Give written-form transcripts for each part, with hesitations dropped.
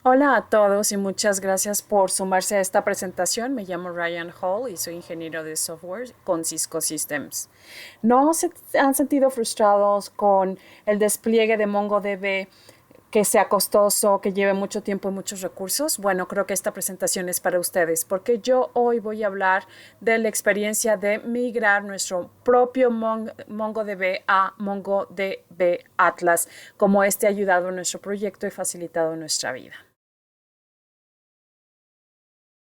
Hola a todos y muchas gracias por sumarse a esta presentación. Me llamo Ryan Hall y soy ingeniero de software con Cisco Systems. ¿No se han sentido frustrados con el despliegue de MongoDB, que sea costoso, que lleve mucho tiempo y muchos recursos? Bueno, creo que esta presentación es para ustedes porque yo hoy voy a hablar de la experiencia de migrar nuestro propio MongoDB a MongoDB Atlas, como este ha ayudado en nuestro proyecto y facilitado nuestra vida.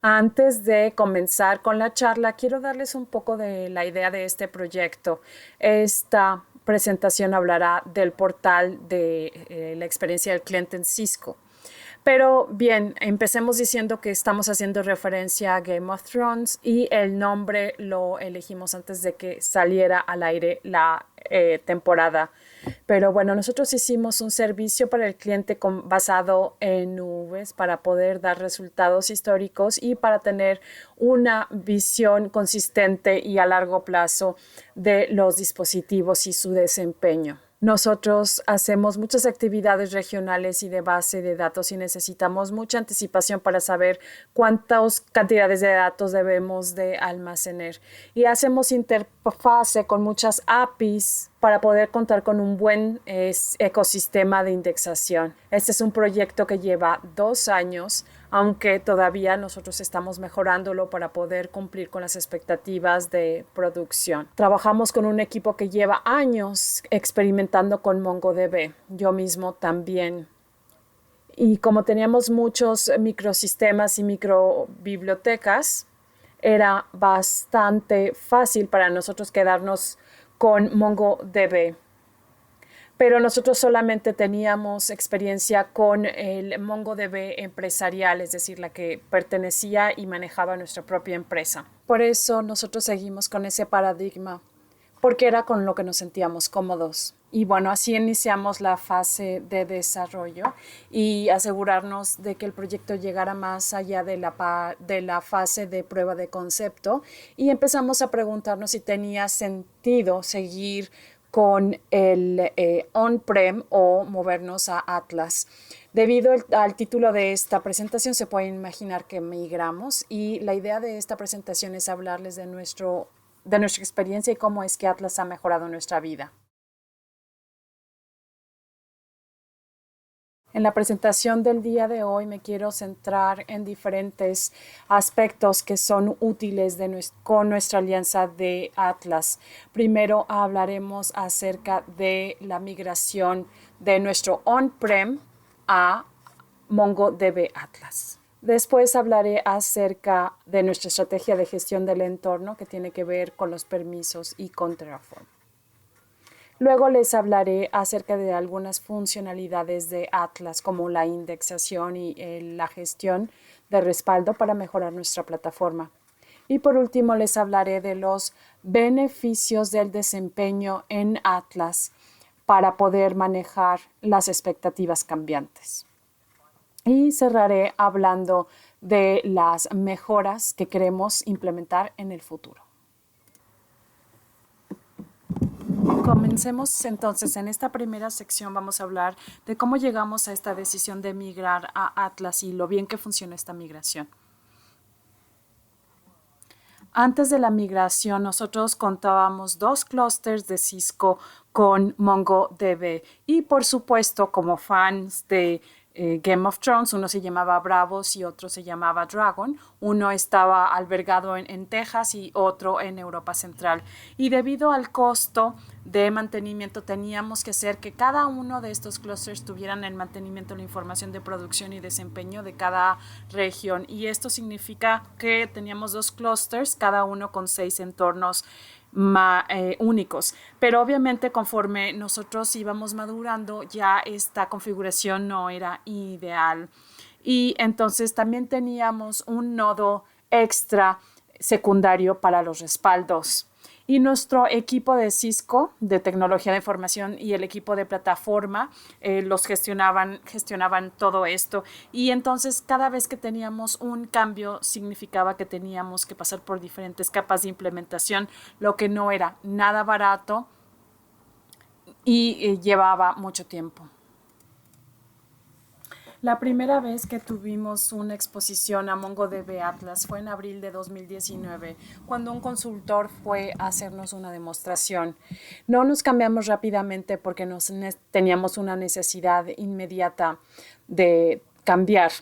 Antes de comenzar con la charla, quiero darles un poco de la idea de este proyecto. Esta presentación hablará del portal de la experiencia del cliente en Cisco. Pero bien, empecemos diciendo que estamos haciendo referencia a Game of Thrones y el nombre lo elegimos antes de que saliera al aire la temporada. Pero bueno, nosotros hicimos un servicio para el cliente basado en nubes para poder dar resultados históricos y para tener una visión consistente y a largo plazo de los dispositivos y su desempeño. Nosotros hacemos muchas actividades regionales y de base de datos y necesitamos mucha anticipación para saber cuántas cantidades de datos debemos de almacenar. Y hacemos interfase con muchas APIs para poder contar con un buen ecosistema de indexación. Este es un proyecto que lleva 2 años, aunque todavía nosotros estamos mejorándolo para poder cumplir con las expectativas de producción. Trabajamos con un equipo que lleva años experimentando con MongoDB. Yo mismo también. Y como teníamos muchos microsistemas y microbibliotecas, era bastante fácil para nosotros quedarnos con MongoDB. Pero nosotros solamente teníamos experiencia con el MongoDB empresarial, es decir, la que pertenecía y manejaba nuestra propia empresa. Por eso nosotros seguimos con ese paradigma, porque era con lo que nos sentíamos cómodos. Y bueno, así iniciamos la fase de desarrollo y asegurarnos de que el proyecto llegara más allá de la fase de prueba de concepto y empezamos a preguntarnos si tenía sentido seguir con el on-prem o movernos a Atlas. Debido al título de esta presentación se puede imaginar que migramos y la idea de esta presentación es hablarles de nuestra experiencia y cómo es que Atlas ha mejorado nuestra vida. En la presentación del día de hoy me quiero centrar en diferentes aspectos que son útiles con nuestra alianza de Atlas. Primero hablaremos acerca de la migración de nuestro on-prem a MongoDB Atlas. Después hablaré acerca de nuestra estrategia de gestión del entorno que tiene que ver con los permisos y con Terraform. Luego les hablaré acerca de algunas funcionalidades de Atlas, como la indexación y la gestión de respaldo para mejorar nuestra plataforma. Y por último les hablaré de los beneficios del desempeño en Atlas para poder manejar las expectativas cambiantes. Y cerraré hablando de las mejoras que queremos implementar en el futuro. Comencemos entonces. En esta primera sección vamos a hablar de cómo llegamos a esta decisión de migrar a Atlas y lo bien que funciona esta migración. Antes de la migración, nosotros contábamos 2 clústeres de Cisco con MongoDB y por supuesto, como fans de Game of Thrones, uno se llamaba Bravos y otro se llamaba Dragon. Uno estaba albergado en Texas y otro en Europa Central. Y debido al costo de mantenimiento, teníamos que hacer que cada uno de estos clusters tuvieran el mantenimiento, la información de producción y desempeño de cada región. Y esto significa que teníamos 2 clusters, cada uno con 6 entornos únicos. Pero obviamente conforme nosotros íbamos madurando, ya esta configuración no era ideal. Y entonces también teníamos un nodo extra secundario para los respaldos. Y nuestro equipo de Cisco, de tecnología de información, y el equipo de plataforma los gestionaban todo esto. Y entonces cada vez que teníamos un cambio significaba que teníamos que pasar por diferentes capas de implementación, lo que no era nada barato y llevaba mucho tiempo. La primera vez que tuvimos una exposición a MongoDB Atlas fue en abril de 2019, cuando un consultor fue a hacernos una demostración. No nos cambiamos rápidamente porque teníamos una necesidad inmediata de cambiar.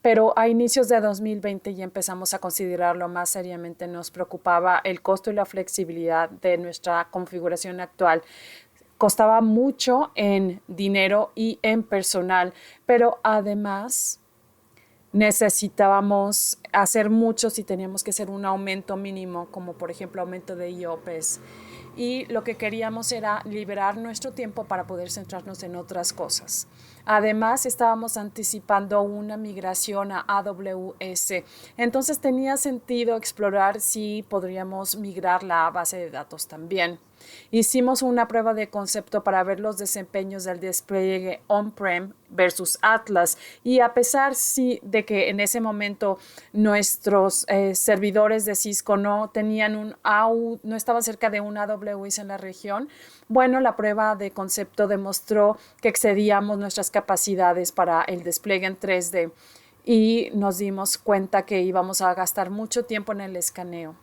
Pero a inicios de 2020 ya empezamos a considerarlo más seriamente. Nos preocupaba el costo y la flexibilidad de nuestra configuración actual. Costaba mucho en dinero y en personal, pero además necesitábamos hacer mucho si teníamos que hacer un aumento mínimo, como por ejemplo aumento de IOPs. Y lo que queríamos era liberar nuestro tiempo para poder centrarnos en otras cosas. Además, estábamos anticipando una migración a AWS. Entonces tenía sentido explorar si podríamos migrar la base de datos también. Hicimos una prueba de concepto para ver los desempeños del despliegue on-prem versus Atlas y a pesar de que en ese momento nuestros servidores de Cisco no tenían no estaban cerca de un AWS en la región, bueno, la prueba de concepto demostró que excedíamos nuestras capacidades para el despliegue en 3D y nos dimos cuenta que íbamos a gastar mucho tiempo en el escaneo,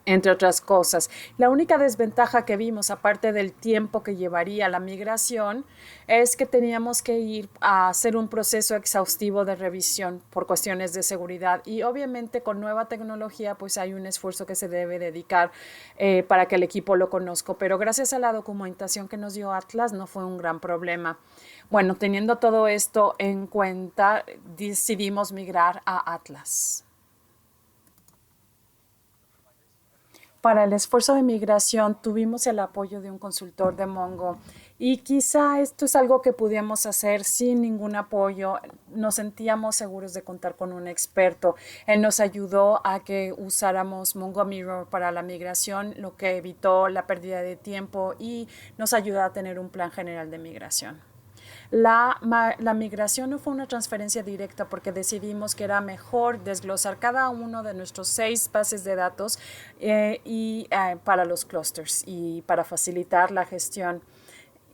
entre otras cosas. La única desventaja que vimos, aparte del tiempo que llevaría la migración, es que teníamos que ir a hacer un proceso exhaustivo de revisión por cuestiones de seguridad y obviamente con nueva tecnología pues hay un esfuerzo que se debe dedicar para que el equipo lo conozca, pero gracias a la documentación que nos dio Atlas no fue un gran problema. Bueno, teniendo todo esto en cuenta, decidimos migrar a Atlas. Para el esfuerzo de migración tuvimos el apoyo de un consultor de Mongo y quizá esto es algo que pudiéramos hacer sin ningún apoyo. Nos sentíamos seguros de contar con un experto. Él nos ayudó a que usáramos Mongo Mirror para la migración, lo que evitó la pérdida de tiempo y nos ayudó a tener un plan general de migración. La migración no fue una transferencia directa porque decidimos que era mejor desglosar cada uno de nuestros 6 bases de datos para los clusters y para facilitar la gestión.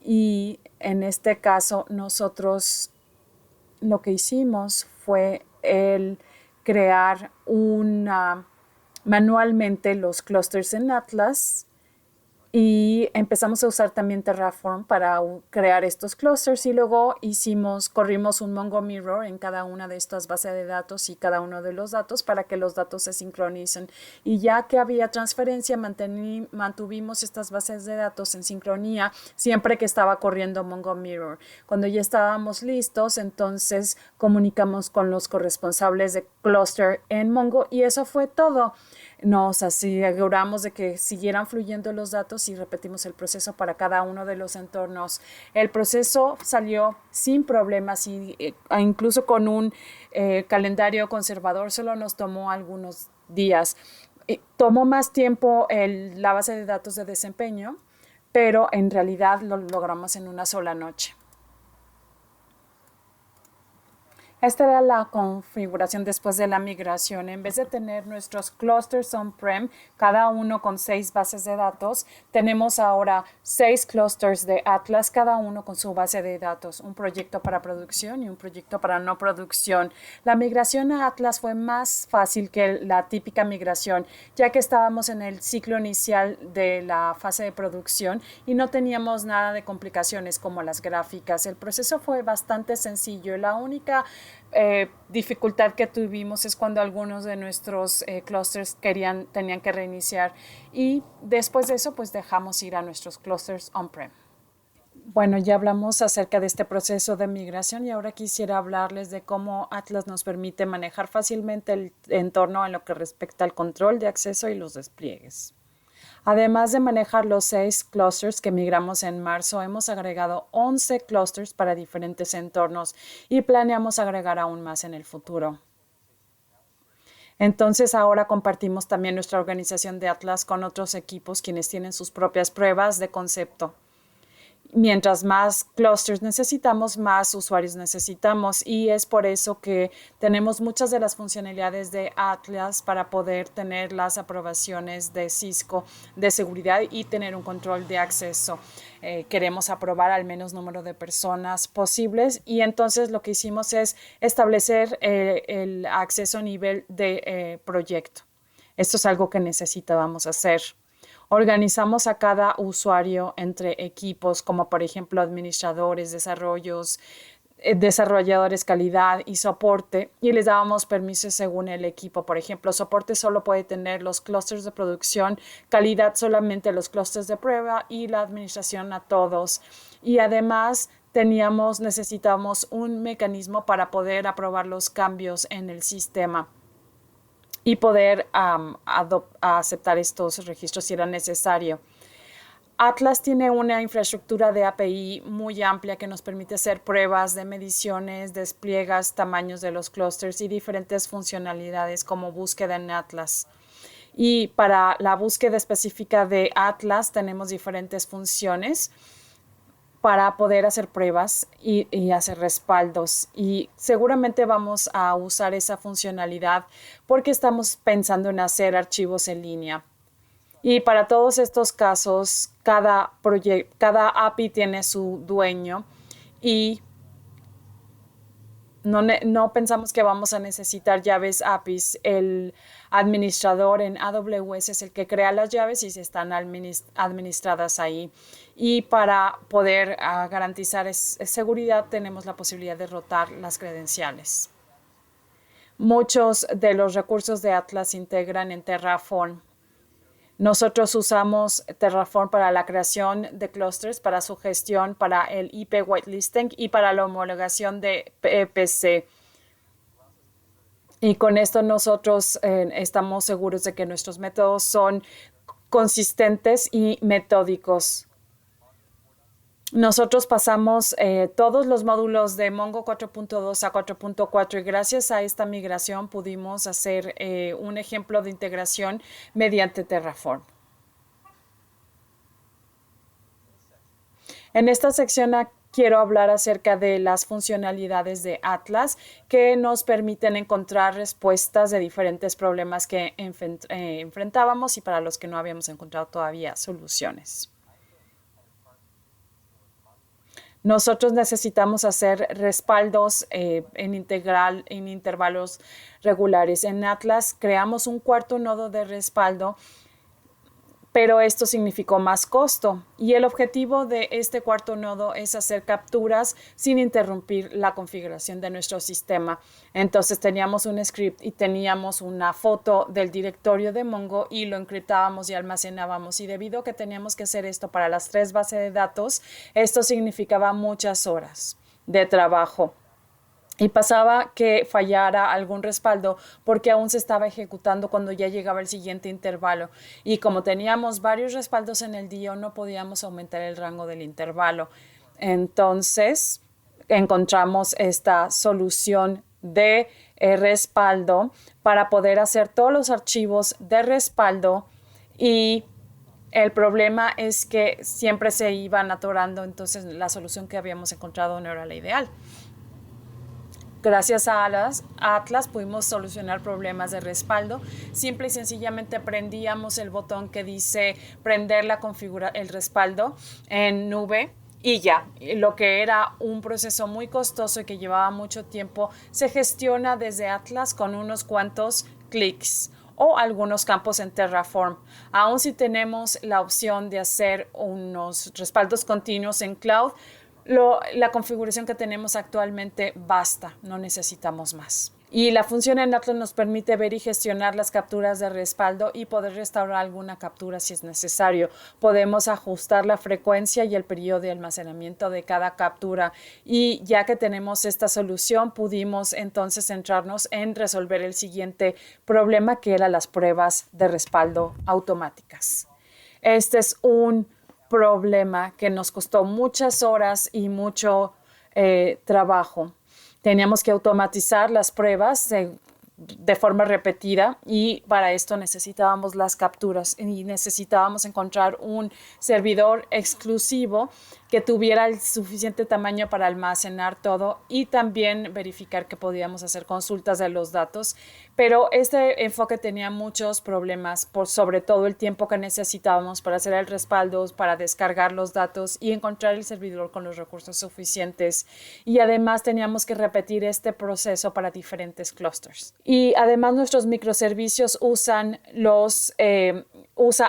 Y en este caso nosotros lo que hicimos fue el crear manualmente los clusters en Atlas y empezamos a usar también Terraform para crear estos clusters y luego corrimos un Mongo Mirror en cada una de estas bases de datos y cada uno de los datos para que los datos se sincronicen. Y ya que había transferencia, mantuvimos estas bases de datos en sincronía siempre que estaba corriendo Mongo Mirror. Cuando ya estábamos listos, entonces comunicamos con los corresponsables de cluster en Mongo y eso fue todo. Nos aseguramos de que siguieran fluyendo los datos y repetimos el proceso para cada uno de los entornos. El proceso salió sin problemas y incluso con un calendario conservador solo nos tomó algunos días. Tomó más tiempo la base de datos de desempeño, pero en realidad lo logramos en una sola noche. Esta era la configuración después de la migración. En vez de tener nuestros clusters on-prem, cada uno con 6 bases de datos, tenemos ahora 6 clusters de Atlas, cada uno con su base de datos, un proyecto para producción y un proyecto para no producción. La migración a Atlas fue más fácil que la típica migración, ya que estábamos en el ciclo inicial de la fase de producción y no teníamos nada de complicaciones como las gráficas. El proceso fue bastante sencillo. La única dificultad que tuvimos es cuando algunos de nuestros clusters tenían que reiniciar y después de eso pues dejamos ir a nuestros clusters on-prem. Bueno, ya hablamos acerca de este proceso de migración y ahora quisiera hablarles de cómo Atlas nos permite manejar fácilmente el entorno en lo que respecta al control de acceso y los despliegues. Además de manejar los 6 clusters que migramos en marzo, hemos agregado 11 clusters para diferentes entornos y planeamos agregar aún más en el futuro. Entonces ahora compartimos también nuestra organización de Atlas con otros equipos quienes tienen sus propias pruebas de concepto. mientras más clusters necesitamos, más usuarios necesitamos, y es por eso que tenemos muchas de las funcionalidades de Atlas para poder tener las aprobaciones de Cisco de seguridad y tener un control de acceso. Queremos aprobar al menos número de personas posibles, y entonces lo que hicimos es establecer el acceso a nivel de proyecto. Esto es algo que necesitábamos hacer. Organizamos a cada usuario entre equipos, como por ejemplo administradores, desarrolladores, calidad y soporte, y les dábamos permisos según el equipo. Por ejemplo, soporte solo puede tener los clústeres de producción, calidad solamente los clústeres de prueba, y la administración a todos. Y además necesitábamos un mecanismo para poder aprobar los cambios en el sistema y poder aceptar estos registros si era necesario. Atlas tiene una infraestructura de API muy amplia que nos permite hacer pruebas de mediciones, despliegas, tamaños de los clústeres y diferentes funcionalidades como búsqueda en Atlas. Y para la búsqueda específica de Atlas tenemos diferentes funciones para poder hacer pruebas y hacer respaldos. Y seguramente vamos a usar esa funcionalidad porque estamos pensando en hacer archivos en línea. Y para todos estos casos, cada API tiene su dueño, y no pensamos que vamos a necesitar llaves APIs. El administrador en AWS es el que crea las llaves y se están administradas ahí. Y para poder garantizar seguridad, tenemos la posibilidad de rotar las credenciales. Muchos de los recursos de Atlas se integran en Terraform. Nosotros usamos Terraform para la creación de clusters, para su gestión, para el IP whitelisting y para la homologación de PPC. Y con esto nosotros estamos seguros de que nuestros métodos son consistentes y metódicos. Nosotros pasamos todos los módulos de Mongo 4.2 a 4.4, y gracias a esta migración pudimos hacer un ejemplo de integración mediante Terraform. En esta sección quiero hablar acerca de las funcionalidades de Atlas que nos permiten encontrar respuestas de diferentes problemas que enfrentábamos y para los que no habíamos encontrado todavía soluciones. Nosotros necesitamos hacer respaldos en intervalos regulares. En Atlas creamos un cuarto nodo de respaldo, pero esto significó más costo, y el objetivo de este cuarto nodo es hacer capturas sin interrumpir la configuración de nuestro sistema. Entonces teníamos un script y teníamos una foto del directorio de Mongo y lo encriptábamos y almacenábamos, y debido a que teníamos que hacer esto para las 3 bases de datos, esto significaba muchas horas de trabajo. Y pasaba que fallara algún respaldo porque aún se estaba ejecutando cuando ya llegaba el siguiente intervalo. Y como teníamos varios respaldos en el día, no podíamos aumentar el rango del intervalo. Entonces, encontramos esta solución de respaldo para poder hacer todos los archivos de respaldo, y el problema es que siempre se iban atorando, entonces la solución que habíamos encontrado no era la ideal. Gracias a Atlas pudimos solucionar problemas de respaldo. Simple y sencillamente prendíamos el botón que dice prender el respaldo en nube, y ya. Lo que era un proceso muy costoso y que llevaba mucho tiempo se gestiona desde Atlas con unos cuantos clics o algunos campos en Terraform. Aún si tenemos la opción de hacer unos respaldos continuos en cloud, la configuración que tenemos actualmente basta, no necesitamos más. Y la función en Atlas nos permite ver y gestionar las capturas de respaldo y poder restaurar alguna captura si es necesario. Podemos ajustar la frecuencia y el periodo de almacenamiento de cada captura, y ya que tenemos esta solución, pudimos entonces centrarnos en resolver el siguiente problema, que eran las pruebas de respaldo automáticas. Este es un problema que nos costó muchas horas y mucho trabajo. Teníamos que automatizar las pruebas de forma repetida, y para esto necesitábamos las capturas y necesitábamos encontrar un servidor exclusivo que tuviera el suficiente tamaño para almacenar todo y también verificar que podíamos hacer consultas de los datos. Pero este enfoque tenía muchos problemas, sobre todo el tiempo que necesitábamos para hacer el respaldo, para descargar los datos y encontrar el servidor con los recursos suficientes. Y además teníamos que repetir este proceso para diferentes clusters. Y además nuestros microservicios usa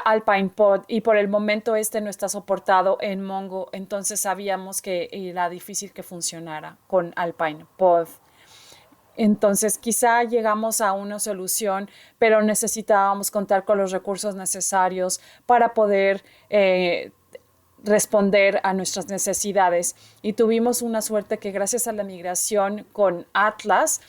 Alpine Pod y por el momento no está soportado en Mongo, entonces sabíamos que era difícil que funcionara con Alpine Pod. Entonces quizá llegamos a una solución, pero necesitábamos contar con los recursos necesarios para poder responder a nuestras necesidades. Y tuvimos una suerte que gracias a la migración con Atlas,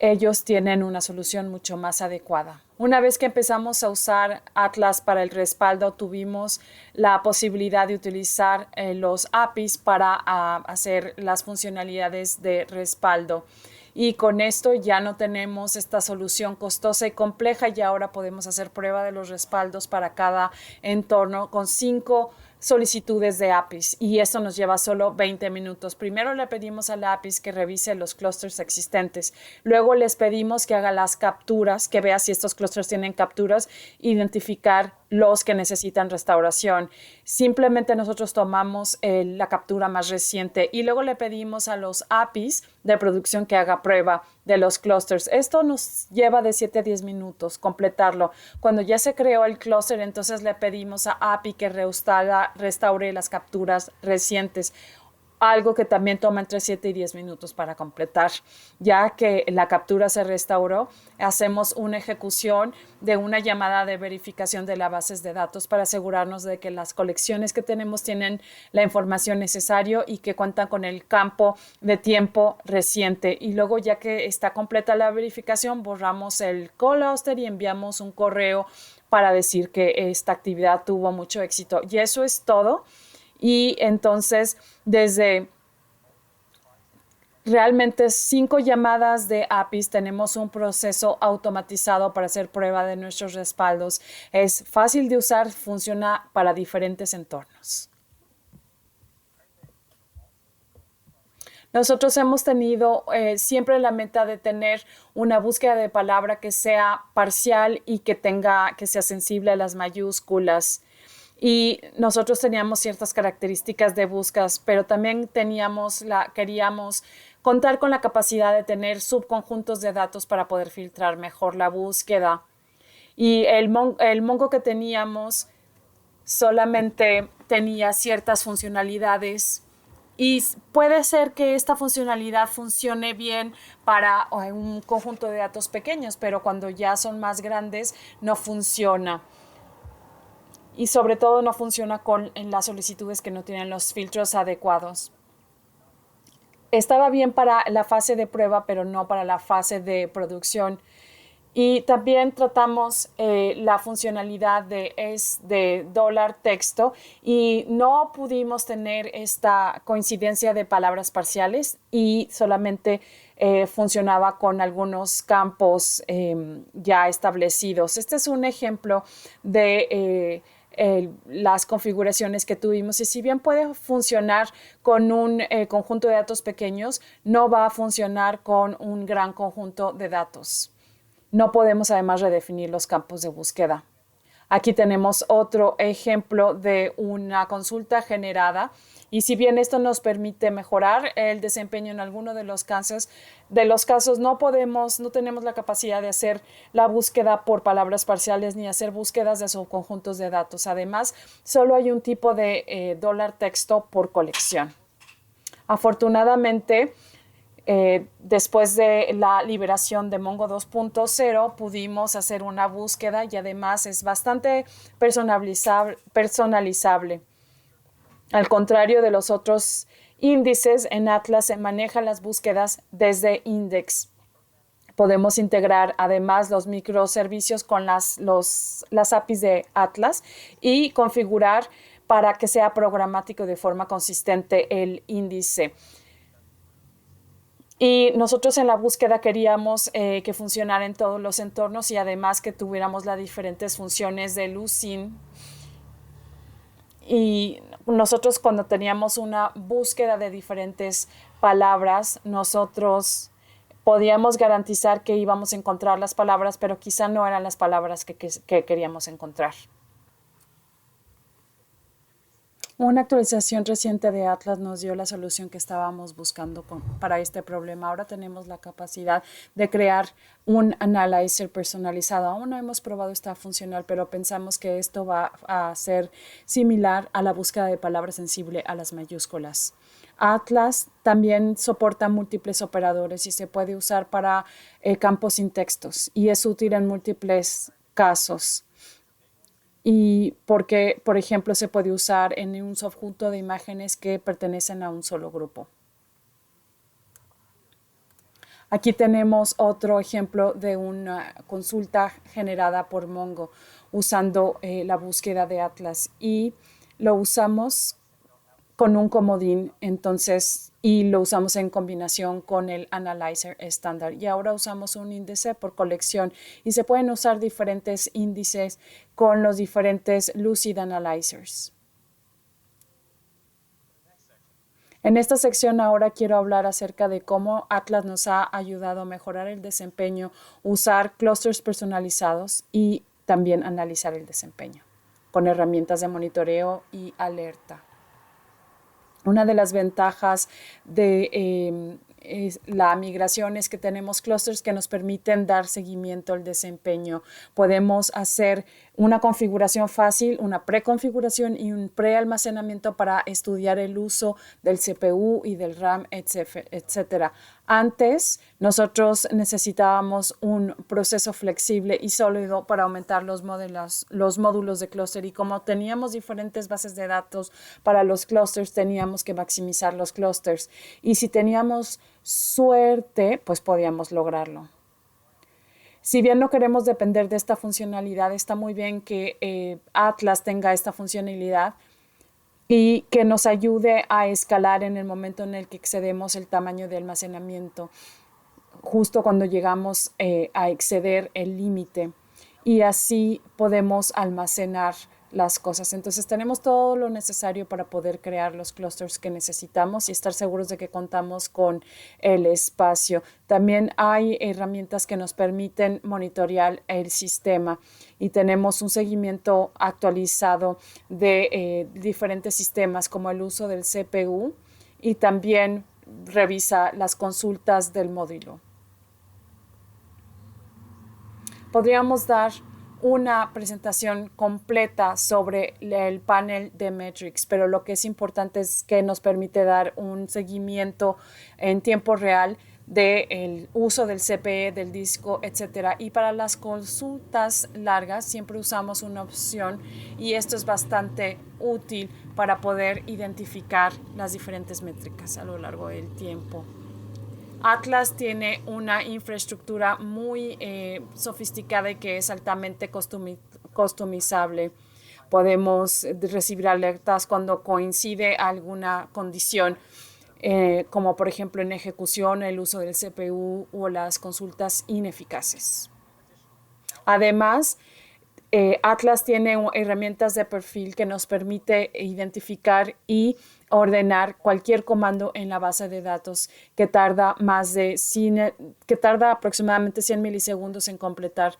ellos tienen una solución mucho más adecuada. Una vez que empezamos a usar Atlas para el respaldo, tuvimos la posibilidad de utilizar los APIs para hacer las funcionalidades de respaldo. Y con esto ya no tenemos esta solución costosa y compleja y ahora podemos hacer prueba de los respaldos para cada entorno con 5 solicitudes de APIs y esto nos lleva solo 20 minutos. Primero le pedimos a la APIs que revise los clusters existentes. Luego les pedimos que haga las capturas, que vea si estos clusters tienen capturas, identificar los que necesitan restauración. Simplemente nosotros tomamos la captura más reciente y luego le pedimos a los APIs de producción que haga prueba de los clusters. Esto nos lleva de 7 a 10 minutos completarlo. Cuando ya se creó el cluster, entonces le pedimos a API que restaure las capturas recientes. Algo que también toma entre 7 y 10 minutos para completar. Ya que la captura se restauró, hacemos una ejecución de una llamada de verificación de las bases de datos para asegurarnos de que las colecciones que tenemos tienen la información necesaria y que cuentan con el campo de tiempo reciente. Y luego, ya que está completa la verificación, borramos el cluster y enviamos un correo para decir que esta actividad tuvo mucho éxito. Y eso es todo. Y entonces, desde realmente 5 llamadas de APIs, tenemos un proceso automatizado para hacer prueba de nuestros respaldos. Es fácil de usar, funciona para diferentes entornos. Nosotros hemos tenido siempre la meta de tener una búsqueda de palabra que sea parcial y que sea sensible a las mayúsculas. Y nosotros teníamos ciertas características de búsquedas, pero también queríamos contar con la capacidad de tener subconjuntos de datos para poder filtrar mejor la búsqueda. Y el Mongo que teníamos solamente tenía ciertas funcionalidades y puede ser que esta funcionalidad funcione bien para un conjunto de datos pequeños, pero cuando ya son más grandes no funciona. Y sobre todo no funciona en las solicitudes que no tienen los filtros adecuados. Estaba bien para la fase de prueba, pero no para la fase de producción. Y también tratamos la funcionalidad de $texto y no pudimos tener esta coincidencia de palabras parciales y solamente funcionaba con algunos campos ya establecidos. Este es un ejemplo de las configuraciones que tuvimos y si bien puede funcionar con un conjunto de datos pequeños, no va a funcionar con un gran conjunto de datos. No podemos además redefinir los campos de búsqueda. Aquí tenemos otro ejemplo de una consulta generada y si bien esto nos permite mejorar el desempeño en alguno de los casos, no tenemos la capacidad de hacer la búsqueda por palabras parciales ni hacer búsquedas de subconjuntos de datos. Además, solo hay un tipo de $texto por colección. Afortunadamente, después de la liberación de Mongo 2.0 pudimos hacer una búsqueda y además es bastante personalizable. Al contrario de los otros índices, en Atlas se manejan las búsquedas desde index. Podemos integrar además los microservicios con las APIs de Atlas y configurar para que sea programático de forma consistente el índice. Y nosotros en la búsqueda queríamos que funcionara en todos los entornos y además que tuviéramos las diferentes funciones de Lucene. Y nosotros cuando teníamos una búsqueda de diferentes palabras, nosotros podíamos garantizar que íbamos a encontrar las palabras, pero quizá no eran las palabras que queríamos encontrar. Una actualización reciente de Atlas nos dio la solución que estábamos buscando para este problema. Ahora tenemos la capacidad de crear un analyzer personalizado. Aún no hemos probado esta funcional, pero pensamos que esto va a ser similar a la búsqueda de palabra sensible a las mayúsculas. Atlas también soporta múltiples operadores y se puede usar para campos sin textos y es útil en múltiples casos. Y porque, por ejemplo, se puede usar en un subconjunto de imágenes que pertenecen a un solo grupo. Aquí tenemos otro ejemplo de una consulta generada por Mongo usando la búsqueda de Atlas y lo usamos con un comodín, entonces, y lo usamos en combinación con el analyzer estándar. Y ahora usamos un índice por colección y se pueden usar diferentes índices con los diferentes Lucid Analyzers. En esta sección ahora quiero hablar acerca de cómo Atlas nos ha ayudado a mejorar el desempeño, usar clusters personalizados y también analizar el desempeño con herramientas de monitoreo y alerta. Una de las ventajas de la migración es que tenemos clusters que nos permiten dar seguimiento al desempeño. Podemos hacer una configuración fácil, una preconfiguración y un prealmacenamiento para estudiar el uso del CPU y del RAM, etc. Antes, nosotros necesitábamos un proceso flexible y sólido para aumentar los módulos de clúster y como teníamos diferentes bases de datos para los clusters, teníamos que maximizar los clusters y si teníamos suerte, pues podíamos lograrlo. Si bien no queremos depender de esta funcionalidad, está muy bien que Atlas tenga esta funcionalidad y que nos ayude a escalar en el momento en el que excedemos el tamaño de almacenamiento, justo cuando llegamos a exceder el límite y así podemos almacenar las cosas. Entonces tenemos todo lo necesario para poder crear los clusters que necesitamos y estar seguros de que contamos con el espacio. También hay herramientas que nos permiten monitorear el sistema y tenemos un seguimiento actualizado de diferentes sistemas como el uso del CPU y también revisa las consultas del módulo. Podríamos dar una presentación completa sobre el panel de metrics, pero lo que es importante es que nos permite dar un seguimiento en tiempo real del uso del CPE, del disco, etc. Y para las consultas largas siempre usamos una opción y esto es bastante útil para poder identificar las diferentes métricas a lo largo del tiempo. Atlas tiene una infraestructura muy sofisticada y que es altamente customizable. Podemos recibir alertas cuando coincide alguna condición, como por ejemplo en ejecución, el uso del CPU o las consultas ineficaces. Además, Atlas tiene herramientas de perfil que nos permite identificar y ordenar cualquier comando en la base de datos que tarda aproximadamente 100 milisegundos en completar.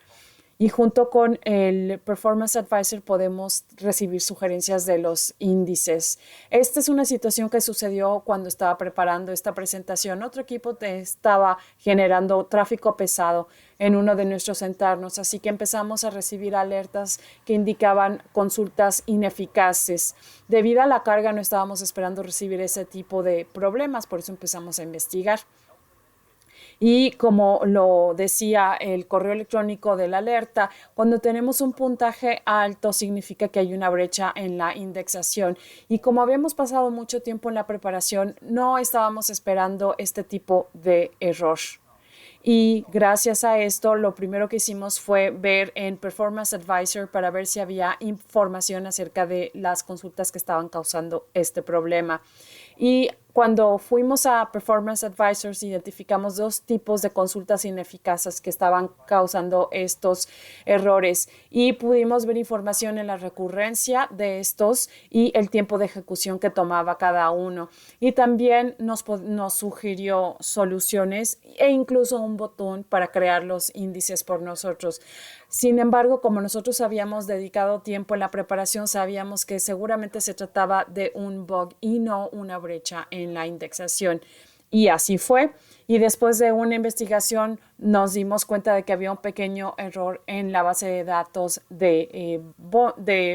Y junto con el Performance Advisor podemos recibir sugerencias de los índices. Esta es una situación que sucedió cuando estaba preparando esta presentación. Otro equipo estaba generando tráfico pesado en uno de nuestros entornos, así que empezamos a recibir alertas que indicaban consultas ineficaces. Debido a la carga no estábamos esperando recibir ese tipo de problemas, por eso empezamos a investigar. Y como lo decía el correo electrónico de la alerta, cuando tenemos un puntaje alto significa que hay una brecha en la indexación. Y como habíamos pasado mucho tiempo en la preparación, no estábamos esperando este tipo de error. Y gracias a esto, lo primero que hicimos fue ver en Performance Advisor para ver si había información acerca de las consultas que estaban causando este problema. Y cuando fuimos a Performance Advisors, identificamos dos tipos de consultas ineficaces que estaban causando estos errores y pudimos ver información en la recurrencia de estos y el tiempo de ejecución que tomaba cada uno. Y también nos sugirió soluciones e incluso un botón para crear los índices por nosotros. Sin embargo, como nosotros habíamos dedicado tiempo en la preparación, sabíamos que seguramente se trataba de un bug y no una brecha en la indexación. Y así fue. Y después de una investigación nos dimos cuenta de que había un pequeño error en la base de datos de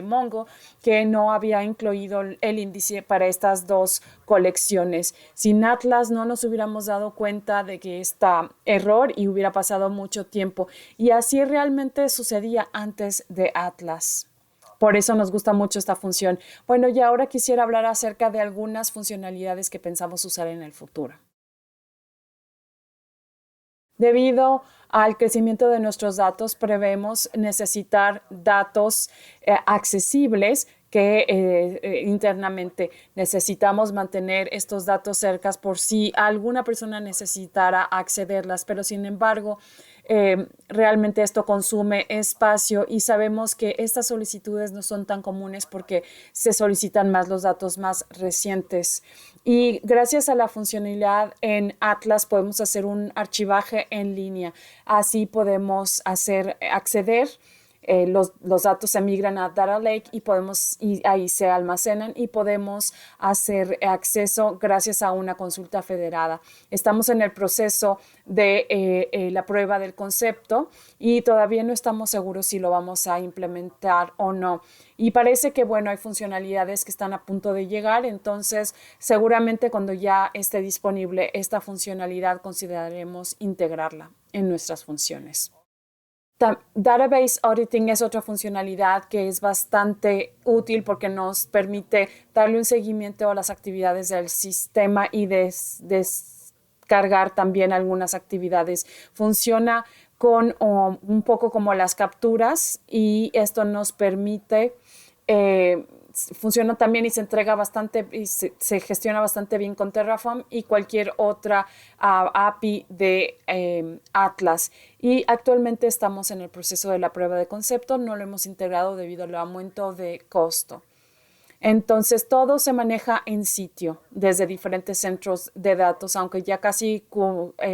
Mongo que no había incluido el índice para estas dos colecciones. Sin Atlas no nos hubiéramos dado cuenta de que este error y hubiera pasado mucho tiempo. Y así realmente sucedía antes de Atlas. Por eso nos gusta mucho esta función. Bueno, y ahora quisiera hablar acerca de algunas funcionalidades que pensamos usar en el futuro. Debido al crecimiento de nuestros datos, prevemos necesitar datos accesibles que internamente necesitamos mantener estos datos cercas por si alguna persona necesitara accederlas, pero sin embargo, realmente esto consume espacio y sabemos que estas solicitudes no son tan comunes porque se solicitan más los datos más recientes. Y gracias a la funcionalidad en Atlas podemos hacer un archivaje en línea. Así podemos acceder. Los datos se migran a Data Lake y ahí se almacenan y podemos hacer acceso gracias a una consulta federada. Estamos en el proceso de la prueba del concepto y todavía no estamos seguros si lo vamos a implementar o no. Y parece que, bueno, hay funcionalidades que están a punto de llegar, entonces seguramente cuando ya esté disponible esta funcionalidad consideraremos integrarla en nuestras funciones. Database Auditing es otra funcionalidad que es bastante útil porque nos permite darle un seguimiento a las actividades del sistema y descargar también algunas actividades. Funciona con un poco como las capturas y esto nos permite funciona también y se entrega bastante y se gestiona bastante bien con Terraform y cualquier otra API de Atlas. Y actualmente estamos en el proceso de la prueba de concepto, no lo hemos integrado debido al aumento de costo. Entonces, todo se maneja en sitio desde diferentes centros de datos, aunque ya casi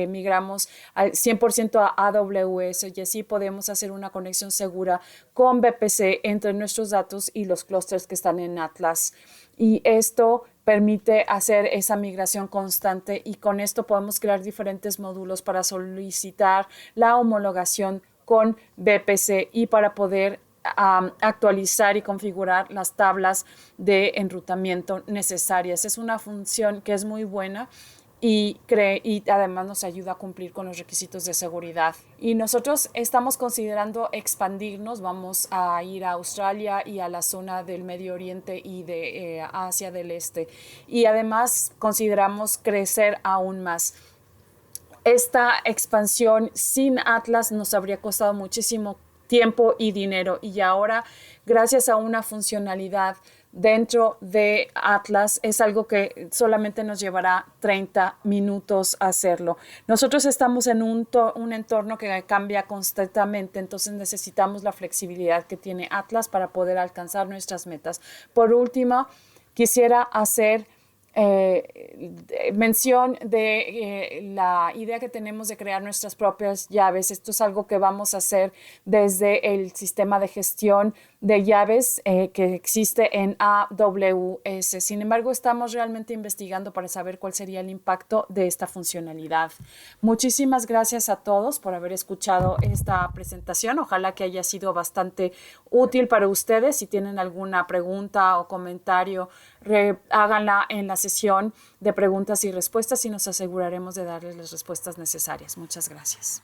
migramos al 100% a AWS y así podemos hacer una conexión segura con VPC entre nuestros datos y los clústeres que están en Atlas. Y esto permite hacer esa migración constante y con esto podemos crear diferentes módulos para solicitar la homologación con VPC y para poder actualizar y configurar las tablas de enrutamiento necesarias. Es una función que es muy buena y además nos ayuda a cumplir con los requisitos de seguridad. Y nosotros estamos considerando expandirnos, vamos a ir a Australia y a la zona del Medio Oriente y de Asia del Este. Y además consideramos crecer aún más. Esta expansión sin Atlas nos habría costado muchísimo tiempo y dinero y ahora gracias a una funcionalidad dentro de Atlas es algo que solamente nos llevará 30 minutos hacerlo. Nosotros estamos en un entorno que cambia constantemente, entonces necesitamos la flexibilidad que tiene Atlas para poder alcanzar nuestras metas. Por último, quisiera hacer mención de la idea que tenemos de crear nuestras propias llaves. Esto es algo que vamos a hacer desde el sistema de gestión de llaves que existe en AWS. Sin embargo, estamos realmente investigando para saber cuál sería el impacto de esta funcionalidad. Muchísimas gracias a todos por haber escuchado esta presentación. Ojalá que haya sido bastante útil para ustedes. Si tienen alguna pregunta o comentario, háganla en la sesión de preguntas y respuestas y nos aseguraremos de darles las respuestas necesarias. Muchas gracias.